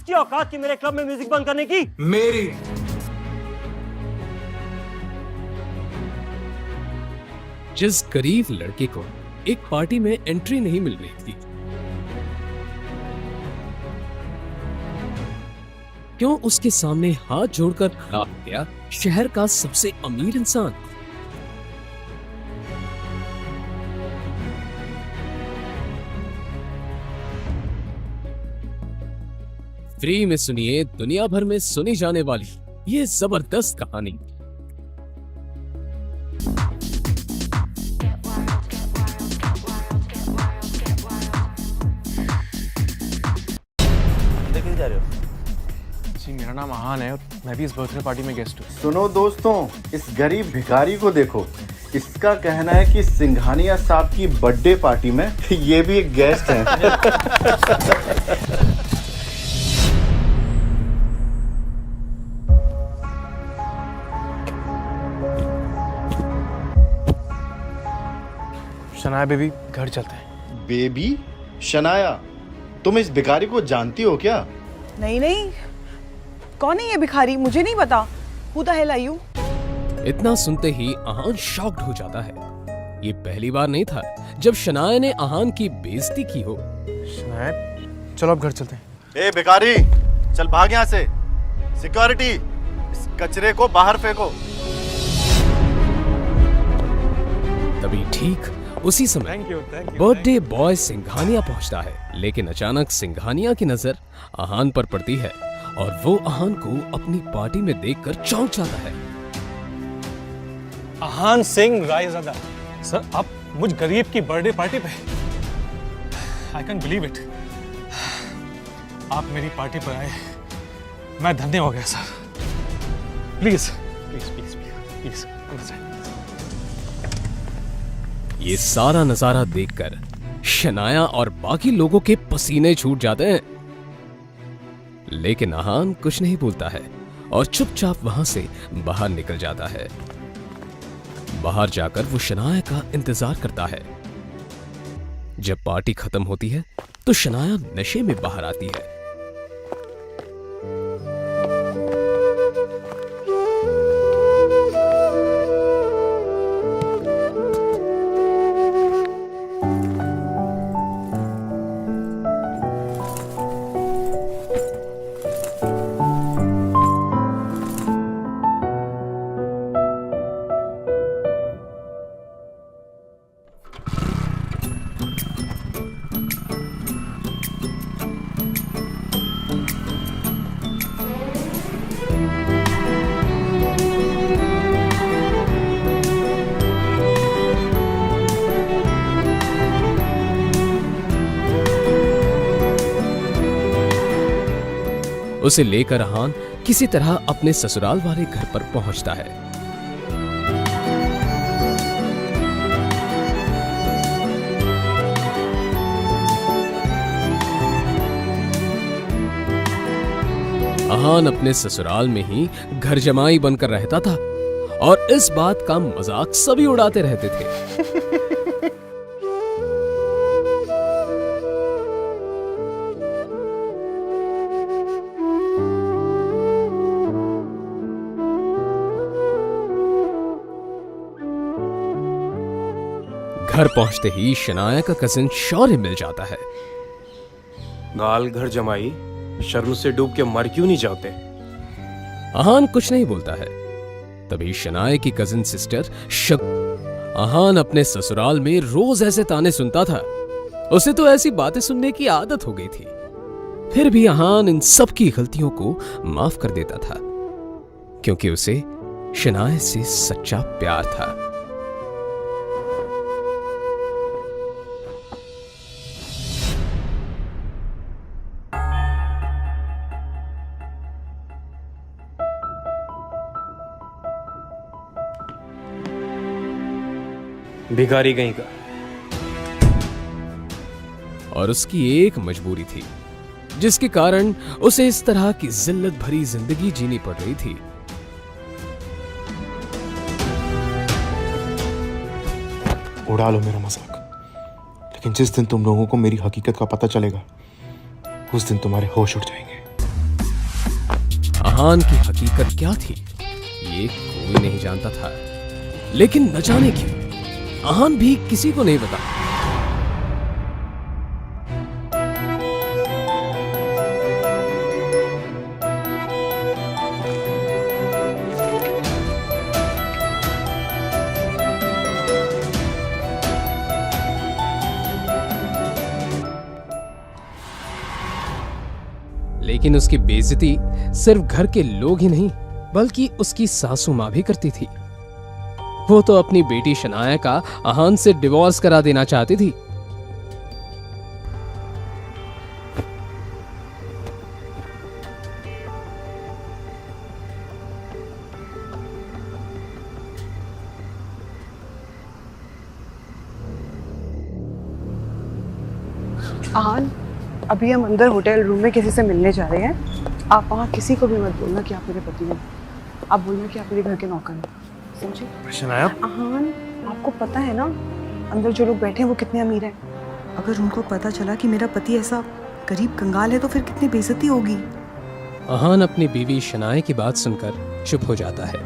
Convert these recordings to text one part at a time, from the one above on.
किसकी औकात थी मेरे क्लब में म्यूजिक बंद करने की? मेरी। जिस गरीब लड़के को एक पार्टी में एंट्री नहीं मिल रही थी, क्यों उसके सामने हाथ जोड़कर खड़ा हो गया शहर का सबसे अमीर इंसान? फ्री में सुनिए दुनिया भर में सुनी जाने वाली ये जबरदस्त कहानी। जा रहे हो? जी मेरा नाम आहान है और मैं भी इस बर्थडे पार्टी में गेस्ट हूँ। सुनो दोस्तों, इस गरीब भिखारी को देखो। इसका कहना है कि सिंघानिया साहब की बर्थडे पार्टी में ये भी एक गेस्ट है। शनाया बेबी, घर चलते हैं। बेबी? शनाया, तुम इस भिखारी को जानती हो क्या? नहीं नहीं, कौन है ये भिखारी? मुझे नहीं पता। Who the hell are you? इतना सुनते ही आहान शॉक्ड हो जाता है। ये पहली बार नहीं था जब शनाया ने आहान की बेइज्जती की हो। शनाया, चलो अब घर चलते हैं। ए भिखारी, चल भाग यहाँ से। सिक्योरिटी, इस कचरे को बाहर फेंको। तभी ठीक उसी समय बर्थडे बॉय सिंघानिया पहुंचता है, लेकिन अचानक सिंघानिया की नजर आहान पर पड़ती है और वो आहान को अपनी पार्टी में देखकर चौंक जाता है। आहान सिंह रायज़ादा सर, आप मुझ गरीब की बर्थडे पार्टी पे? I can believe it. आप मेरी पार्टी पर आए, मैं धन्य हो गया sir. Please please please please please. ये सारा नजारा देखकर शनाया और बाकी लोगों के पसीने छूट जाते हैं, लेकिन आहान कुछ नहीं बोलता है और चुपचाप वहां से बाहर निकल जाता है। बाहर जाकर वो शनाया का इंतजार करता है। जब पार्टी खत्म होती है तो शनाया नशे में बाहर आती है। उसे लेकर आहान किसी तरह अपने ससुराल वाले घर पर पहुंचता है। आहान अपने ससुराल में ही घर जमाई बनकर रहता था और इस बात का मजाक सभी उड़ाते रहते थे। घर पहुंचते ही शनाया का कजिन शौर्य मिल जाता है। गाल घर जमाई, शर्म से डूब के मर क्यों नहीं जाते? आहान कुछ नहीं बोलता है। तभी शनाया की कजिन सिस्टर आहान अपने ससुराल में रोज ऐसे ताने सुनता था। उसे तो ऐसी बातें सुनने की आदत हो गई थी। फिर भी आहान इन सब की गलतियों को माफ कर देता था, क्योंकि उसे शनाया से सच्चा प्यार था। भिखारी कहीं का। और उसकी एक मजबूरी थी, जिसके कारण उसे इस तरह की जिल्लत भरी जिंदगी जीनी पड़ रही थी। उड़ा लो मेरा मजाक, लेकिन जिस दिन तुम लोगों को मेरी हकीकत का पता चलेगा, उस दिन तुम्हारे होश उड़ जाएंगे। अहान की हकीकत क्या थी ये कोई नहीं जानता था, लेकिन न जाने क्यों अहान भी किसी को नहीं बता। लेकिन उसकी बेइज्जती सिर्फ घर के लोग ही नहीं बल्कि उसकी सासू मां भी करती थी। वो तो अपनी बेटी शनाया का अहान से डिवोर्स करा देना चाहती थी। आहान, अभी हम अंदर होटल रूम में किसी से मिलने जा रहे हैं। आप वहाँ किसी को भी मत बोलना कि आप मेरे पति हैं। आप बोलना कि आप मेरे घर के नौकर हैं, समझे? शनाया, आहान, आपको पता है ना अंदर जो लोग बैठे हैं वो कितने अमीर हैं। अगर उनको पता चला कि मेरा पति ऐसा गरीब कंगाल है तो फिर कितनी बेइज्जती होगी। अहान अपनी बीवी शनाया की बात सुनकर चुप हो जाता है।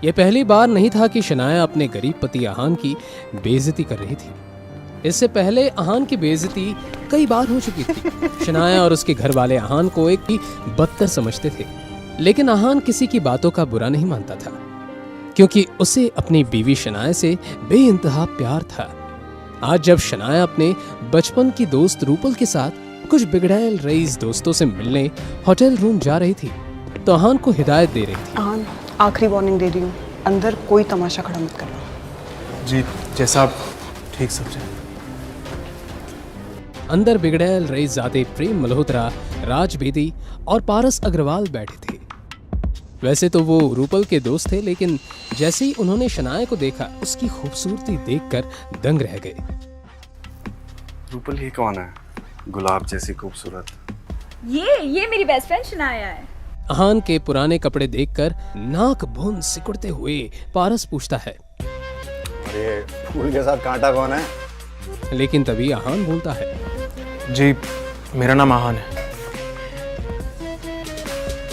यह पहली बार नहीं था कि शनाया अपने गरीब पति अहान की बेइज्जती कर रही थी। इससे पहले अहान की बेइज्जती कई बार हो चुकी थी। शनाया और उसके घर वाले अहान को एक ही बदतर समझते थे, लेकिन अहान किसी की बातों का बुरा नहीं मानता था क्योंकि उसे अपनी बीवी शनाया से बेइंतहा प्यार था। आज जब शनाया अपने बचपन की दोस्त रूपल के साथ कुछ बिगड़ैल रईस दोस्तों से मिलने होटल रूम जा रही थी तो अहान को हिदायत दे रही थी। आहान, आखिरी वार्निंग दे रही हूँ, अंदर कोई तमाशा खड़ा मत करना। जी जैसा आप ठीक समझे। अंदर बिगड़ैल रईसजादे प्रेम मल्होत्रा, राज बेदी और पारस अग्रवाल बैठे थे। वैसे तो वो रूपल के दोस्त थे, लेकिन जैसे ही उन्होंने शनाया को देखा उसकी खूबसूरती देखकर दंग रह गए। रूपल ही कौन है, गुलाब जैसी खूबसूरत? ये मेरी बेस्ट फ्रेंड शनाया है। अहान के पुराने कपड़े देखकर नाक भून सिकुड़ते हुए पारस पूछता है, अरे फूल के साथ कांटा कौन है? लेकिन तभी अहान बोलता है, जी मेरा नाम आहान है।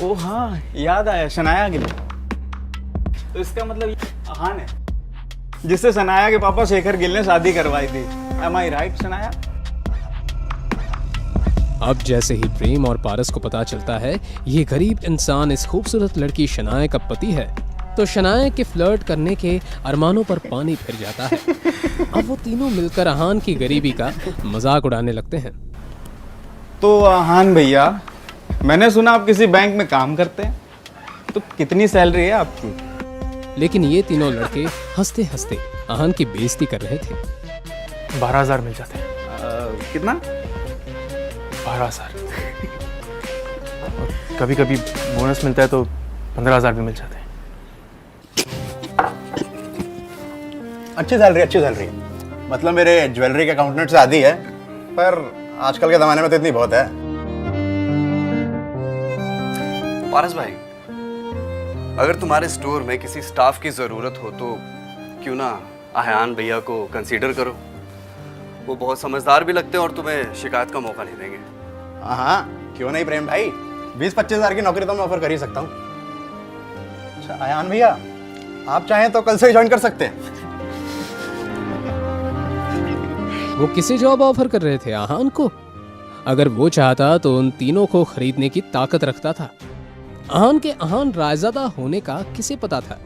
ओ हाँ, याद आया, शनाया गिल। तो इसका मतलब ये आहान है जिससे शनाया के पापा शेखर गिल ने शादी करवाई थी। Am I right, Shanaya? अब जैसे ही प्रेम और पारस को पता चलता है ये गरीब इंसान इस खूबसूरत लड़की शनाया का पति है तो शनाया के फ्लर्ट करने के अरमानों पर पानी फिर जाता है। अब वो तीनों मिलकर अहान की गरीबी का मजाक उड़ाने लगते हैं। तो आहान भैया, मैंने सुना आप किसी बैंक में काम करते हैं, तो कितनी सैलरी है आपकी? लेकिन ये तीनों लड़के हंसते हंसते अहान की बेइज्जती कर रहे थे। 12,000 मिल जाते हैं। कितना? 12,000। कभी कभी बोनस मिलता है तो 15,000 भी मिल जाते हैं। अच्छी सैलरी। मतलब मेरे ज्वेलरी के अकाउंटेंट से आधी है, पर आजकल के जमाने में तो इतनी बहुत है। पारस भाई, अगर तुम्हारे स्टोर में किसी स्टाफ की जरूरत हो तो क्यों ना आहान भैया को कंसीडर करो। वो बहुत समझदार भी लगते हैं और तुम्हें शिकायत का मौका नहीं देंगे। हाँ, क्यों नहीं प्रेम भाई, 20-25 हज़ार की नौकरी तो मैं ऑफर कर ही सकता हूँ। अच्छा आहान भैया, आप चाहें तो कल से ही ज्वाइन कर सकते हैं। वो किसे जॉब ऑफर कर रहे थे? आहान को। अगर वो चाहता तो उन तीनों को खरीदने की ताकत रखता था। आहान के आहान रायजादा होने का किसे पता था?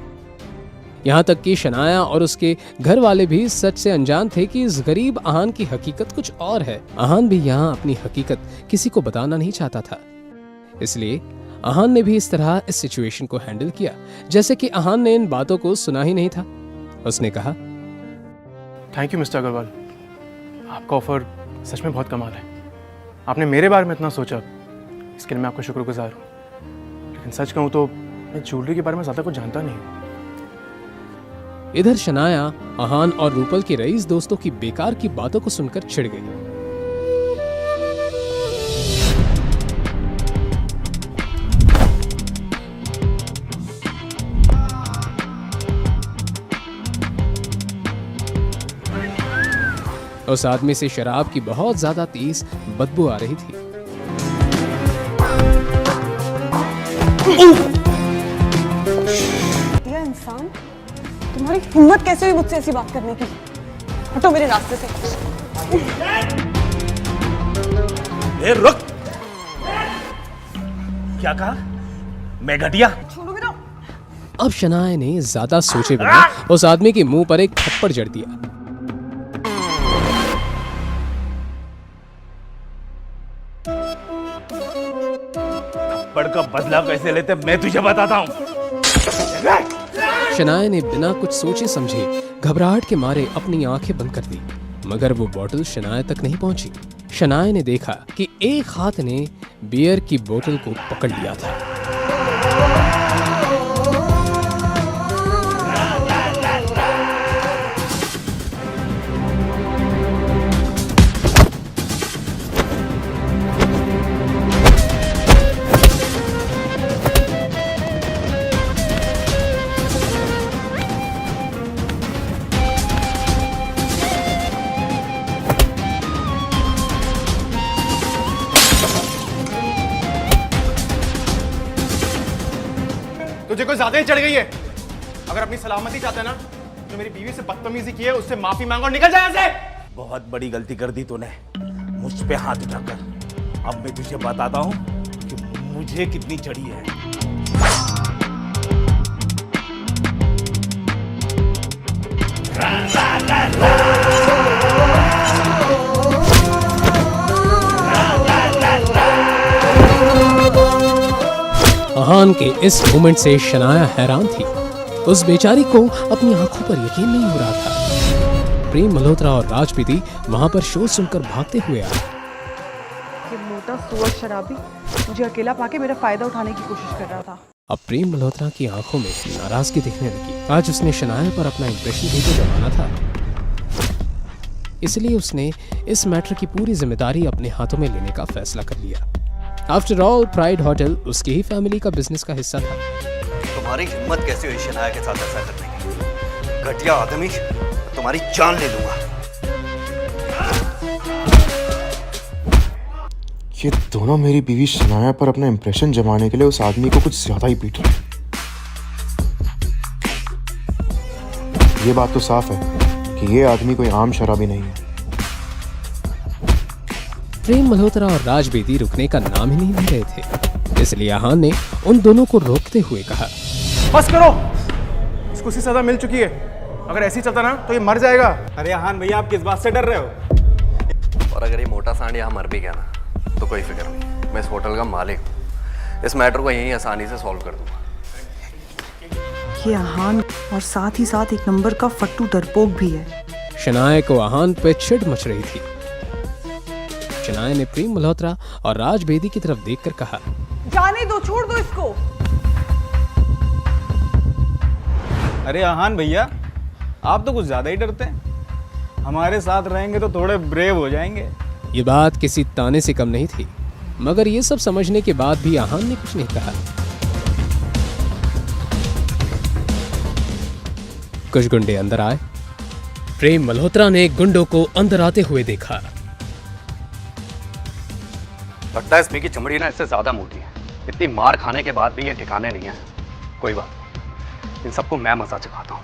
यहाँ तक कि शनाया और उसके घर वाले भी सच से अनजान थे कि इस गरीब आहान की हकीकत कुछ और है। आहान भी यहाँ अपनी हकीकत किसी को बताना नहीं चाहता था, इसलिए आहान ने भी इस तरह इस सिचुएशन को हैंडल किया जैसे कि आहान ने इन बातों को सुना ही नहीं था। उसने कहा, थैंक यू मिस्टर अग्रवाल, आपका ऑफर सच में बहुत कमाल है। आपने मेरे बारे में इतना सोचा, इसके लिए मैं आपका शुक्रगुजार हूँ। लेकिन सच कहूँ तो मैं ज्वेलरी के बारे में ज़्यादा कुछ जानता नहीं हूँ। इधर शनाया आहान और रूपल के रईस दोस्तों की बेकार की बातों को सुनकर चिढ़ गई। उस आदमी से शराब की बहुत ज्यादा तेज बदबू आ रही थी। घटिया इंसान, तुम्हारी हिम्मत कैसे हुई मुझसे ऐसी बात करने की? हटो मेरे रास्ते से। ए रुक! क्या कहा? मैं घटिया? छोड़ोगे ना? अब शनाया ने ज्यादा सोचे बिना उस आदमी के मुंह पर एक थप्पड़ जड़ दिया। थप्पड़ का बदला कैसे लेते मैं तुझे बताता हूँ। शनाया ने बिना कुछ सोचे समझे घबराहट के मारे अपनी आंखें बंद कर दी, मगर वो बोतल शनाया तक नहीं पहुंची। शनाया ने देखा कि एक हाथ ने बियर की बोतल को पकड़ लिया था। तुझे कोई ज्यादा ही चढ़ गई है। अगर अपनी सलामती चाहते ना तो मेरी बीवी से बदतमीजी की है उससे माफी मांगो और निकल जाए यहाँ से। बहुत बड़ी गलती कर दी तूने मुझ पे हाथ उठाकर। अब मैं तुझे बताता हूँ कि मुझे कितनी चढ़ी है। अहान के इस मोमेंट से शनाया हैरान थी। उस बेचारी को अपनी आंखों पर यकीन नहीं हो रहा था। प्रेम मल्होत्रा और राज बेदी वहां पर शोर सुनकर भागते हुए आए। ये मोटा सुअर शराबी मुझे अकेला पाके मेरा फायदा उठाने की कोशिश कर रहा था। अब प्रेम मल्होत्रा की आंखों में नाराजगी दिखने लगी। आज उसने शनाया पर अपना इंप्रेशन भी तो जमाना था, इसलिए उसने इस मैटर की पूरी जिम्मेदारी अपने हाथों में लेने का फैसला कर लिया। आफ्टर ऑल प्राइड होटल उसकी ही फैमिली का बिजनेस का हिस्सा था। तुम्हारी हिम्मत कैसे हुई शनाया के साथ ऐसा करने की? घटिया आदमी, तुम्हारी जान ले लूंगा। ये दोनों मेरी बीवी शनाया पर अपना इंप्रेशन जमाने के लिए उस आदमी को कुछ ज्यादा ही पीट रहे। ये बात तो साफ है कि ये आदमी कोई आम शराबी नहीं है। प्रेम मल्होत्रा और राज बेदी रुकने का नाम ही नहीं ले रहे थे, इसलिए अहान ने उन दोनों को रोकते हुए कहा, बस करो, इसको सी सजा मिल चुकी है। अगर ऐसे ही चलता ना तो ये मर जाएगा। अरे अहान भैया, आप किस बात से डर रहे हो? और अगर ये मोटा सांड यहाँ मर भी गया ना तो कोई फिक्र नहीं, मैं इस होटल का मालिक हूँ। इस मैटर को यहीं आसानी से सॉल्व कर दूंगा। ये अहान और साथ ही साथ एक नंबर का फट्टू डरपोक भी है। शनाया को अहान पे चिढ़ मच रही थी। शनाया ने प्रेम मल्होत्रा और राज बेदी की तरफ देखकर कहा, जाने दो, छोड़ दो इसको। अरे अहान भैया, आप तो कुछ ज्यादा ही डरते हैं। हमारे साथ रहेंगे तो थोड़े ब्रेव हो जाएंगे। ये बात किसी ताने से कम नहीं थी, मगर ये सब समझने के बाद भी अहान ने कुछ नहीं कहा। कुछ गुंडे अंदर आए। प्रेम मल्होत्रा ने गुंडों को अंदर आते हुए देखा। लगता है इसमें की चमड़ी ना इससे ज्यादा मोटी है। इतनी मार खाने के बाद भी ये ठिकाने नहीं है। कोई बात नहीं, इन सबको मैं मजा चखाता हूँ।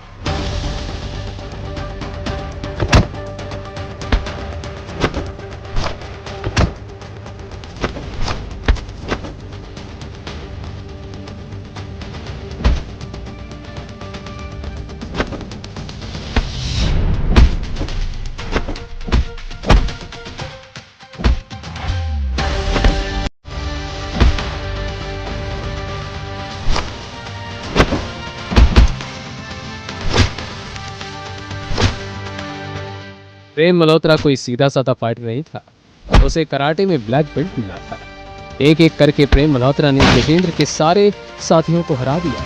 प्रेम मल्होत्रा कोई सीधा साधा फाइटर नहीं था, उसे कराटे में ब्लैक बेल्ट मिला था। एक एक करके प्रेम मल्होत्रा ने गजेंद्र के सारे साथियों को हरा दिया।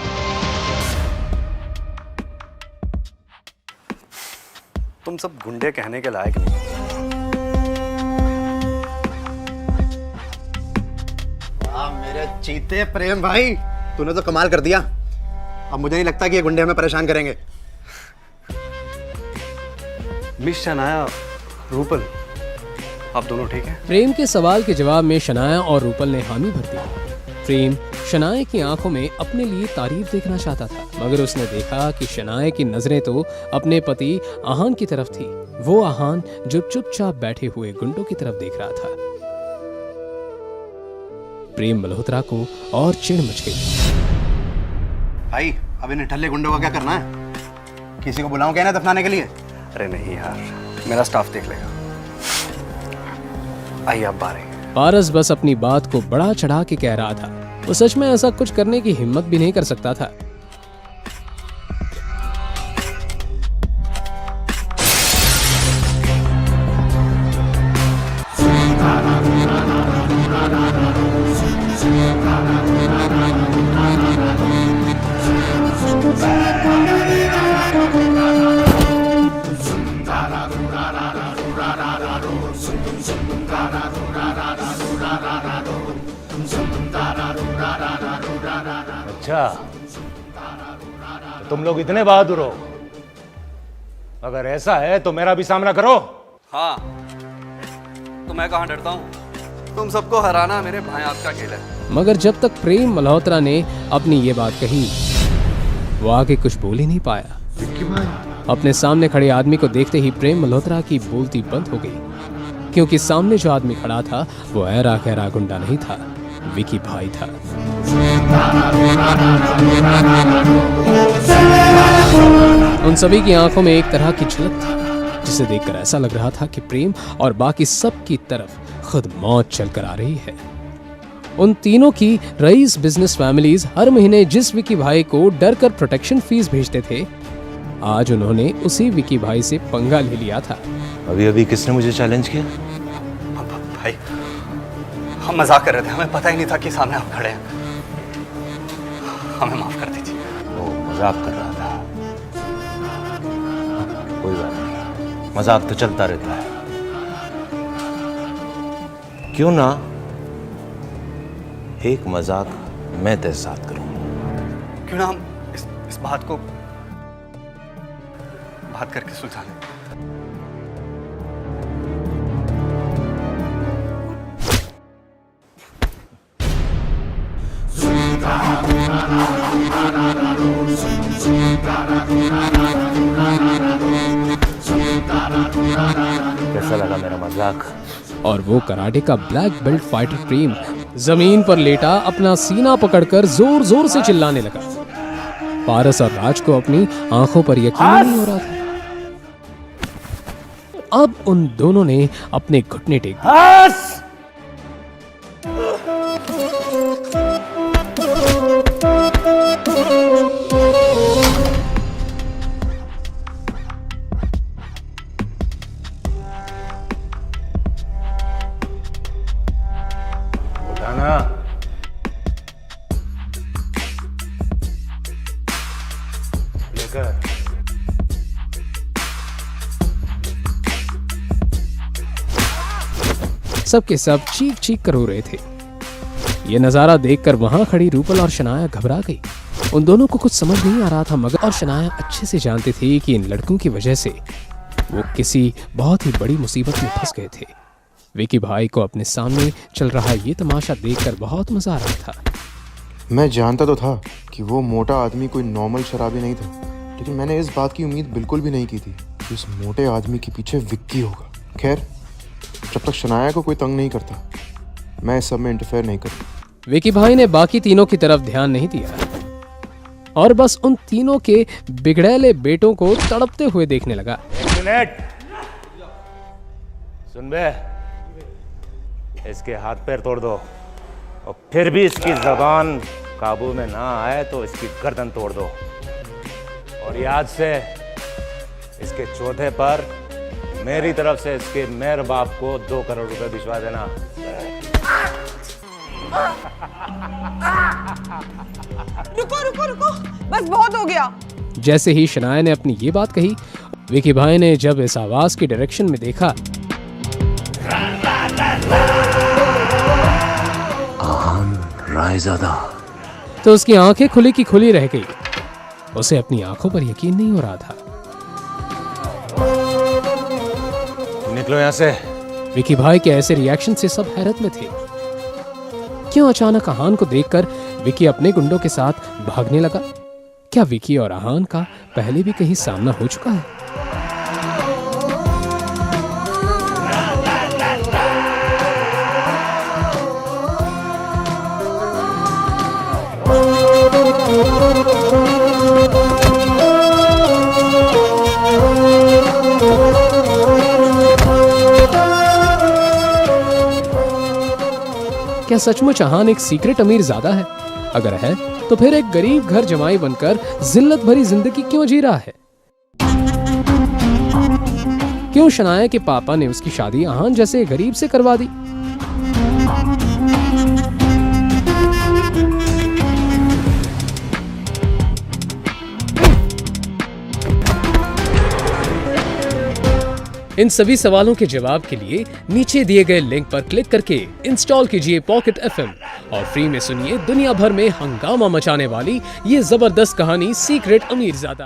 तुम सब गुंडे कहने के लायक नहीं। मेरे चीते प्रेम भाई, तूने तो कमाल कर दिया। अब मुझे नहीं लगता कि ये गुंडे हमें परेशान करेंगे। मिस शनाया, रूपल, आप दोनों ठीक हैं? प्रेम के सवाल के जवाब में शनाया और रूपल ने हामी भर दी। प्रेम शनाया की आंखों में अपने लिए तारीफ देखना चाहता था, मगर उसने देखा कि शनाया की नजरें तो अपने पति आहान की तरफ थी। वो आहान जो चुपचाप बैठे हुए गुंडों की तरफ देख रहा था। प्रेम मल्होत्रा को और चिढ़ मच गई। भाई अब इन ठल्ले गुंडों का क्या करना है? किसी को बुलाऊं क्या ना दफनाने के लिए? अरे नहीं यार, मेरा स्टाफ देख लेगा। आइए आप बाहर आइए। पारस बस अपनी बात को बढ़ा चढ़ा के कह रहा था। वो सच में ऐसा कुछ करने की हिम्मत भी नहीं कर सकता था। अच्छा, तो तुम लोग इतने बहादुर हो? अगर ऐसा है तो मेरा भी सामना करो। हाँ, तो मैं कहाँ डरता हूँ? तुम सबको हराना मेरे भाई आपका खेल है। मगर जब तक प्रेम मल्होत्रा ने अपनी ये बात कही, वो आगे कुछ बोल ही नहीं पाया। अपने सामने खड़े आदमी को देखते ही प्रेम मल्होत्रा की बोलती बंद हो गई, क्योंकि सामने जो आदमी खड़ा था वो ऐरा खैरा गुंडा नहीं था, विकी भाई था। उन सभी की आंखों में एक तरह की झलक थी, जिसे देखकर ऐसा लग रहा था कि प्रेम और बाकी सब की तरफ खुद मौत चलकर आ रही है। उन तीनों की रईस बिजनेस फैमिलीज हर महीने जिस विकी भाई को डर कर प्रोटेक्शन फीस भेजते थे, आज उन्होंने उसी विकी भाई से पंगा ले लिया था। अभी अभी किसने मुझे चैलेंज किया? भाई, हम मजाक कर रहे थे, हमें पता ही नहीं था कि सामने आप खड़े हैं। हमें माफ कर दीजिए। वो मजाक कर रहा था। कोई बात नहीं, मजाक तो चलता रहता है। क्यों ना एक मजाक मैं तेरे साथ करूं? क्यों ना हम इस बात को बात करके सुलझा लें। कैसा लगा मेरा मजाक? और वो कराटे का ब्लैक बेल्ट फाइटर प्रेम जमीन पर लेटा अपना सीना पकड़कर जोर जोर से चिल्लाने लगा। पारस और राज को अपनी आंखों पर यकीन नहीं हो रहा था। अब उन दोनों ने अपने घुटने टेक दिए। सबके सब चीख चीख कर रो रहे थे। ये नजारा देखकर वहां खड़ी रूपल और शनाया घबरा गई। उन दोनों को कुछ समझ नहीं आ रहा था, मगर और शनाया अच्छे से जानते थे कि इन लड़कों की वजह से वो किसी बहुत ही बड़ी मुसीबत में फंस गए थे। विकी भाई को अपने सामने चल रहा ये तमाशा देखकर बहुत मजा आ रहा था। मैं जानता तो था कि वो मोटा आदमी कोई नॉर्मल शराबी नहीं था, लेकिन मैंने इस बात की उम्मीद बिल्कुल भी नहीं की थी कि उस मोटे आदमी के पीछे विक्की होगा। खैर, जब तक शनाया को कोई तंग नहीं करता, मैं इस सब में इंटरफेयर नहीं करता। विकी भाई ने बाकी तीनों की तरफ ध्यान नहीं दिया और बस उन तीनों के बिगड़ैले बेटों को तड़पते हुए देखने लगा। एक मिनट सुन बे, इसके हाथ पैर तोड़ दो और फिर भी इसकी जबान काबू में ना आए तो इसकी गर्दन तोड़ दो। और याद से इसके चौथे पर मेरी तरफ से इसके मेरे बाप को 2 करोड़ रुपए भिजवा देना। रुको रुको रुको, बस बहुत हो गया। जैसे ही शनाया ने अपनी ये बात कही, विकी भाई ने जब इस आवाज की डायरेक्शन में देखा, आहान रायज़ादा, तो उसकी आंखें खुली की खुली रह गई। उसे अपनी आंखों पर यकीन नहीं हो रहा था। निकलो यहां से। विकी भाई के ऐसे रिएक्शन से सब हैरत में थे। क्यों अचानक आहान को देखकर विकी अपने गुंडों के साथ भागने लगा। क्या विकी और अहान का पहले भी कहीं सामना हो चुका है? क्या सचमुच अहान एक सीक्रेट अमीर ज़्यादा है? अगर है तो फिर एक गरीब घर जमाई बनकर जिल्लत भरी जिंदगी क्यों जी रहा है? क्यों शनाया के पापा ने उसकी शादी अहान जैसे गरीब से करवा दी? इन सभी सवालों के जवाब के लिए नीचे दिए गए लिंक पर क्लिक करके इंस्टॉल कीजिए पॉकेट FM और फ्री में सुनिए दुनिया भर में हंगामा मचाने वाली ये जबरदस्त कहानी सीक्रेट अमीरजादा।